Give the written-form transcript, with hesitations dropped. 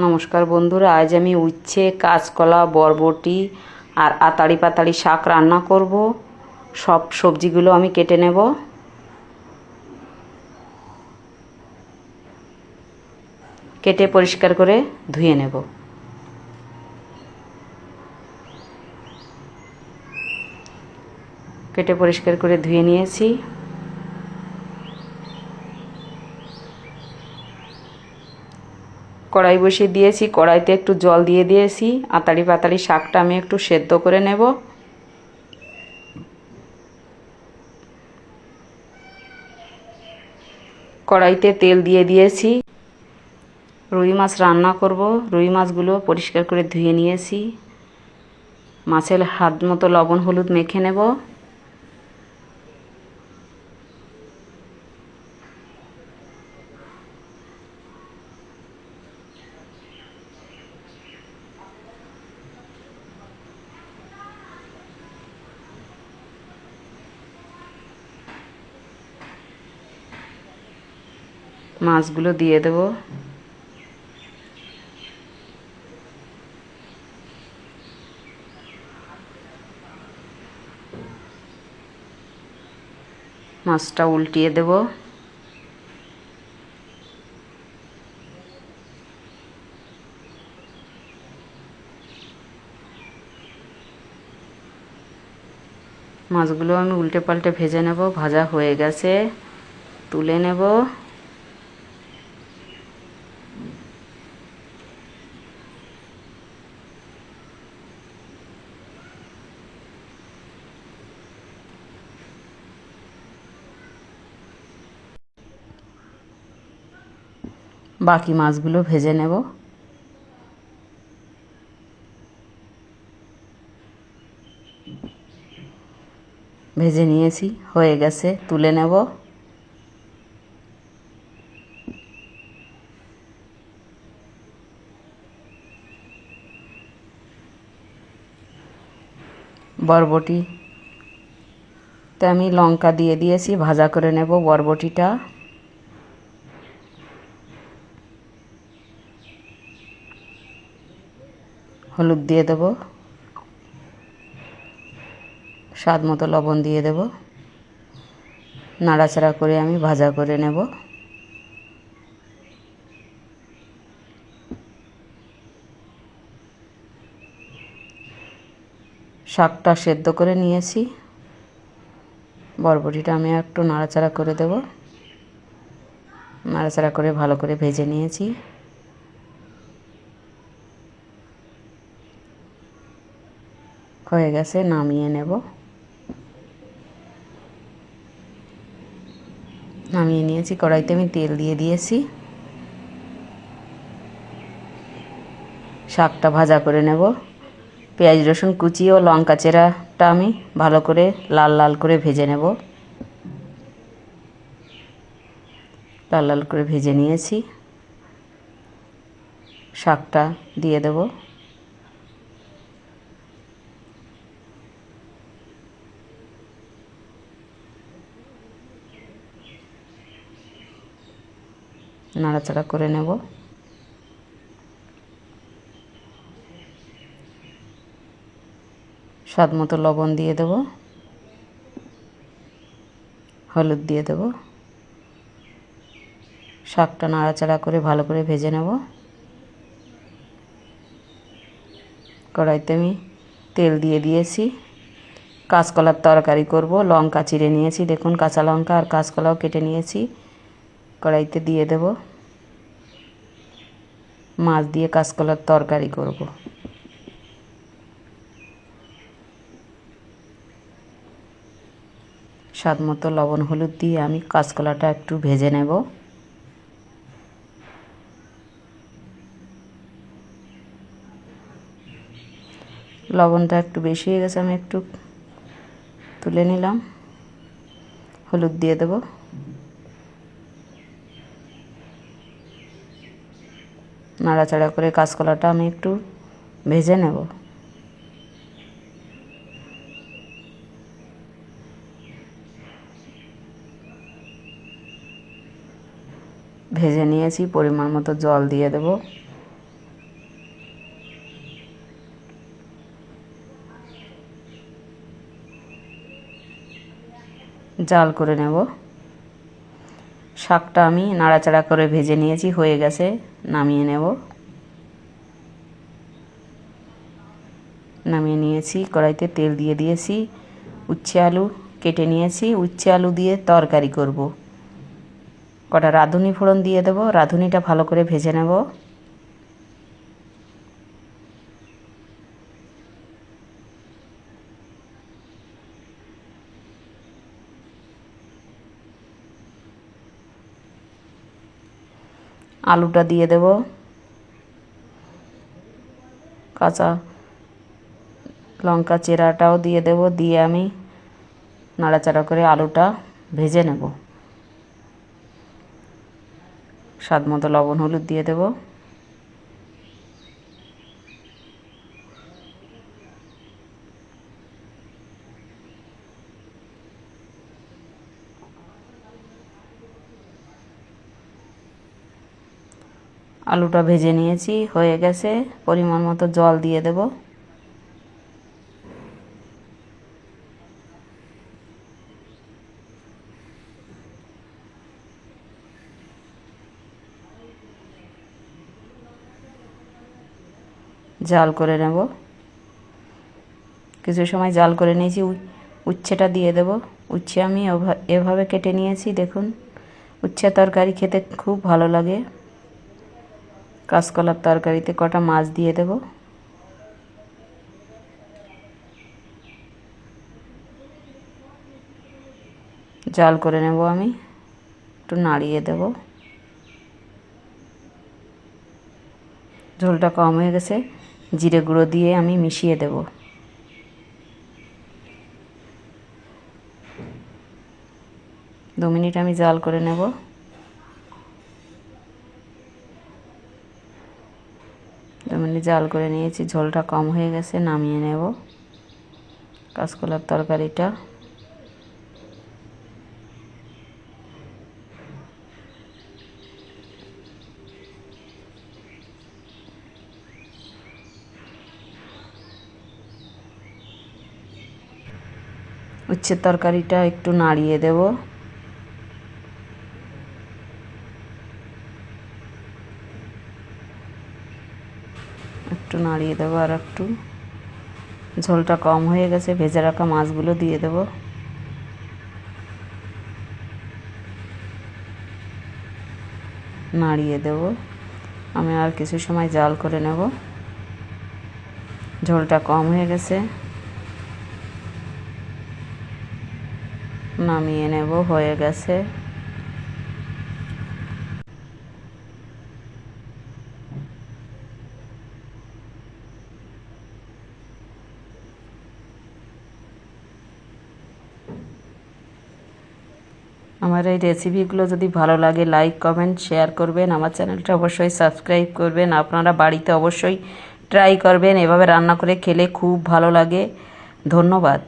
নমস্কার বন্ধুরা, আজ আমি উচ্ছে, কাঁচকলা, বরবটি আর আতাড়ি পাতাড়ি শাক রান্না করব। সব সবজিগুলো আমি কেটে নেব। কেটে পরিষ্কার করে ধুয়ে নেব। কেটে পরিষ্কার করে ধুয়ে নিয়েছি। কড়াই বসিয়ে দিয়েছি, কড়াইতে একটু জল দিয়ে দিয়েছি। আতাড়ি পাতাড়ি শাকটা আমি একটু সেদ্ধ করে নেব। কড়াইতে তেল দিয়ে দিয়েছি। রুই মাছ রান্না করব। রুই মাছগুলো পরিষ্কার করে ধুয়ে নিয়েছি। মাছের হাত মতো লবণ হলুদ মেখে নেব। মাছগুলো দিয়ে দেব। মাছটা উল্টিয়ে দেব। মাছগুলো আমি উল্টে পাল্টে ভেজে নেব। ভাজা হয়ে গেছে, তুলে নেব। বাকি মাছগুলো ভেজে নেব। ভেজে নিয়েছি, হয়ে গেছে, তুলে নেব। বরবটিতে আমি লঙ্কা দিয়ে দিয়েছি, ভাজা করে নেব বরবটিটা। হলুদ দিয়ে দেব, স্বাদ মতো লবণ দিয়ে দেব। নাড়াচাড়া করে আমি ভাজা করে নেব। শাকটা সেদ্ধ করে নিয়েছি। বরবটিটা আমি একটু নাড়াচাড়া করে দেব। নাড়াচাড়া করে ভালো করে ভেজে নিয়েছি। হয়ে গেছে, নামিয়ে নেব। নামিয়ে নিয়েছি। কড়াইতে আমি তেল দিয়ে দিয়েছি। শাকটা ভাজা করে নেব। পেঁয়াজ রসুন কুচি ও লঙ্কা চেরাটা আমি ভালো করে লাল লাল করে ভেজে নেব। লাল লাল করে ভেজে নিয়েছি। শাকটা দিয়ে দেব। নাড়াচাড়া করে নেব। স্বাদ মতো লবণ দিয়ে দেব। হলুদ দিয়ে দেব। শাকটা নাড়াচাড়া করে ভালো করে ভেজে নেব। কড়াইতে আমি তেল দিয়ে দিয়েছি। কাঁচকলার তরকারি করব। লঙ্কা চিড়ে নিয়েছি, দেখুন, কাঁচা লঙ্কা আর কাঁচকলাও কেটে নিয়েছি। কড়াইতে দিয়ে দেব। মাছ দিয়ে কাঁচকলার তরকারি করব। স্বাদ মতো লবণ হলুদ দিয়ে আমি কাঁচকলাটা একটু ভেজে নেব। লবণটা একটু বেশি হয়ে গেছে, আমি একটু তুলে নিলাম। হলুদ দিয়ে দেব। নাড়াচাড়া করে কাঁচকলাটা আমি একটু ভেজে নেব। ভেজে নিয়েছি, পরিমাণ মতো জল দিয়ে দেব। জাল করে নেব। শাকটা আমি নাড়াচাড়া করে ভেজে নিয়েছি, হয়ে গেছে, নামিয়ে নেব। নামিয়ে নিয়েছি, কড়াইতে তেল দিয়ে দিয়েছি, উচ্ছে আলু কেটে নিয়েছি, উচ্ছে আলু দিয়ে তরকারি করব। কটা রাঁধুনি ফোড়ন দিয়ে দেব, রাঁধুনিটা ভালো করে ভেজে নেব। আলুটা দিয়ে দেব, কাঁচা লঙ্কা চেরাটাও দিয়ে দেব, দিয়ে আমি নাড়াচাড়া করে আলুটা ভেজে নেব। স্বাদ মতো লবণ হলুদ দিয়ে দেব। আলুটা ভেজে নিয়েছি, হয়ে গেছে, পরিমাণ মতো জল দিয়ে দেব। জাল করে নেব, কিছু সময় জাল করে নিয়েছি। উচ্ছেটা দিয়ে দেব। উচ্ছে আমি এভাবে কেটে নিয়েছি, দেখুন। উচ্ছে তরকারি খেতে খুব ভালো লাগে। কাঁচকলার তরকারিতে কটা মাছ দিয়ে দেব। জাল করে নেব আমি, একটু নাড়িয়ে দেব। ঝোলটা কম হয়ে গেছে, জিরে গুঁড়ো দিয়ে আমি মিশিয়ে দেব। দু মিনিট আমি জাল করে নেব। দু মিনিট জাল করে নিয়েছি, ঝোলটা কম হয়ে গেছে, নামিয়ে নেব কাঁচকলার তরকারিটা। উচ্ছের তরকারিটা একটু নাড়িয়ে দেব। একটু নাড়িয়ে দেবো, আর একটু। ঝোলটা কম হয়ে গেছে, ভেজে রাখা মাছগুলো দিয়ে দেব। নাড়িয়ে দেব। আমি আর কিছু সময় জাল করে নেব। ঝোলটা কম হয়ে গেছে, নামিয়ে নেব, হয়ে গেছে। আমার এই রেসিপিগুলো যদি ভালো লাগে, লাইক কমেন্ট শেয়ার করবেন। আমার চ্যানেলটা অবশ্যই সাবস্ক্রাইব করবেন। আপনারা বাড়িতে অবশ্যই ট্রাই করবেন, এভাবে রান্না করে খেলে খুব ভালো লাগে। ধন্যবাদ।